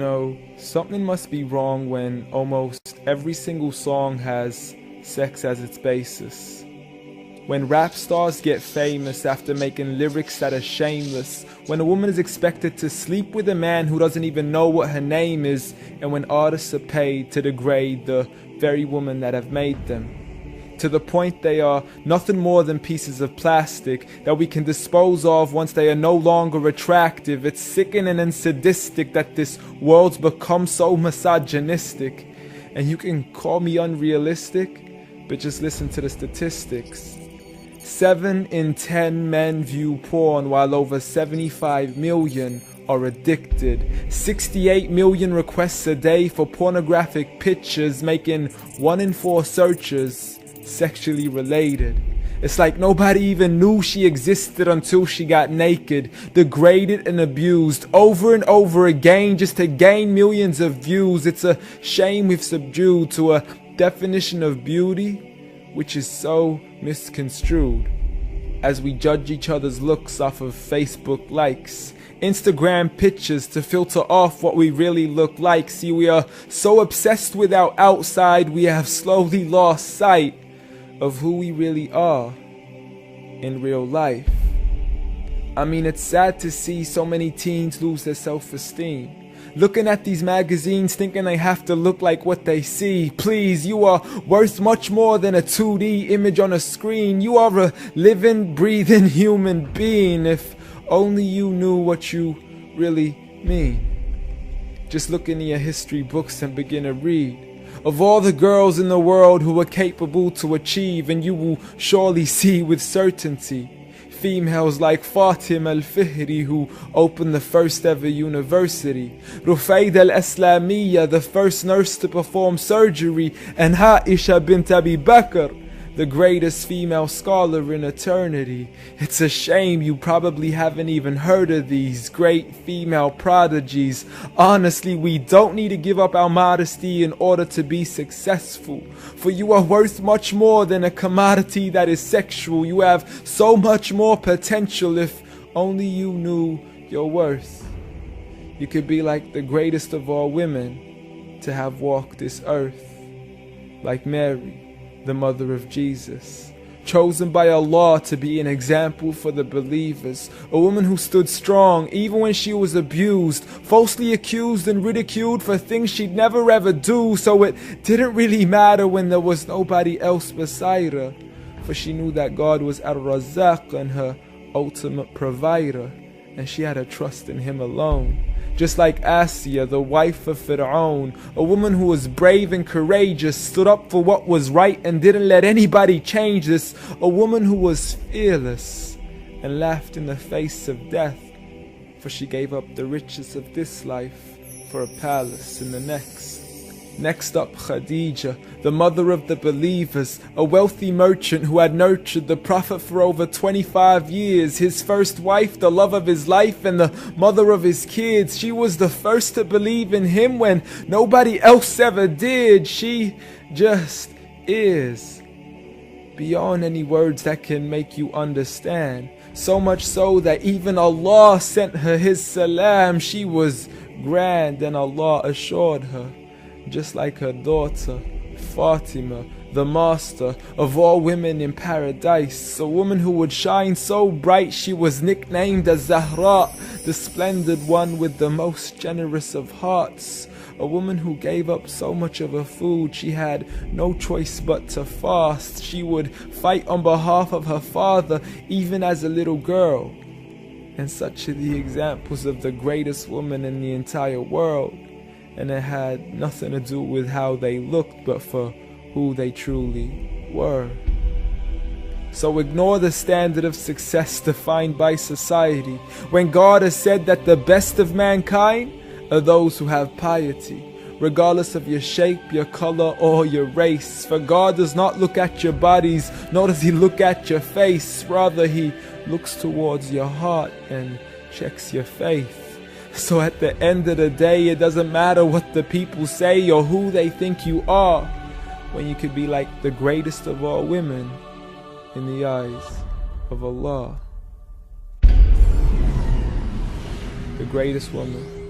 know, something must be wrong when almost every single song has sex as its basis. When rap stars get famous after making lyrics that are shameless. When a woman is expected to sleep with a man who doesn't even know what her name is. And when artists are paid to degrade the very women that have made them. To the point they are nothing more than pieces of plastic that we can dispose of once they are no longer attractive. It's sickening and sadistic that this world's become so misogynistic. And you can call me unrealistic, but just listen to the statistics. 7 in 10 men view porn, while over 75 million are addicted. 68 million requests a day for pornographic pictures, making 1 in 4 searches sexually related. It's like nobody even knew she existed until she got naked, degraded and abused over and over again just to gain millions of views. It's a shame we've subdued to a definition of beauty which is so misconstrued, as we judge each other's looks off of Facebook likes, Instagram pictures to filter off what we really look like. See, we are so obsessed with our outside, we have slowly lost sight of who we really are in real life. I mean, it's sad to see so many teens lose their self-esteem. Looking at these magazines thinking they have to look like what they see. Please, you are worth much more than a 2D image on a screen. You are a living, breathing human being. If only you knew what you really mean. Just look into your history books and begin to read of all the girls in the world who are capable to achieve, and you will surely see with certainty females like Fatima al-Fihri, who opened the first ever university, Rufayda al-Islamiyya, the first nurse to perform surgery, and Aisha bint Abi Bakr, the greatest female scholar in eternity. It's a shame you probably haven't even heard of these great female prodigies. Honestly, we don't need to give up our modesty in order to be successful. For you are worth much more than a commodity that is sexual. You have so much more potential if only you knew your worth. You could be like the greatest of all women to have walked this earth, like Mary, the mother of Jesus, chosen by Allah to be an example for the believers, a woman who stood strong even when she was abused, falsely accused and ridiculed for things she'd never ever do, so it didn't really matter when there was nobody else beside her, for she knew that God was Ar-Razzaq and her ultimate provider, and she had a trust in Him alone. Just like Asiya, the wife of Fir'aun, a woman who was brave and courageous, stood up for what was right and didn't let anybody change this. A woman who was fearless and laughed in the face of death, for she gave up the riches of this life for a palace in the next. Next up, Khadija, the mother of the believers, a wealthy merchant who had nurtured the Prophet for over 25 years, his first wife, the love of his life, and the mother of his kids. She was the first to believe in him when nobody else ever did. She just is, beyond any words that can make you understand. So much so that even Allah sent her His salam. She was grand, and Allah assured her, just like her daughter Fatima, the master of all women in paradise, a woman who would shine so bright she was nicknamed as Zahra, the splendid one with the most generous of hearts, a woman who gave up so much of her food she had no choice but to fast. She would fight on behalf of her father even as a little girl. And such are the examples of the greatest woman in the entire world. And it had nothing to do with how they looked, but for who they truly were. So ignore the standard of success defined by society, when God has said that the best of mankind are those who have piety, regardless of your shape, your color, or your race. For God does not look at your bodies, nor does He look at your face. Rather, He looks towards your heart and checks your faith. So at the end of the day, it doesn't matter what the people say or who they think you are, when you could be like the greatest of all women in the eyes of Allah. The greatest woman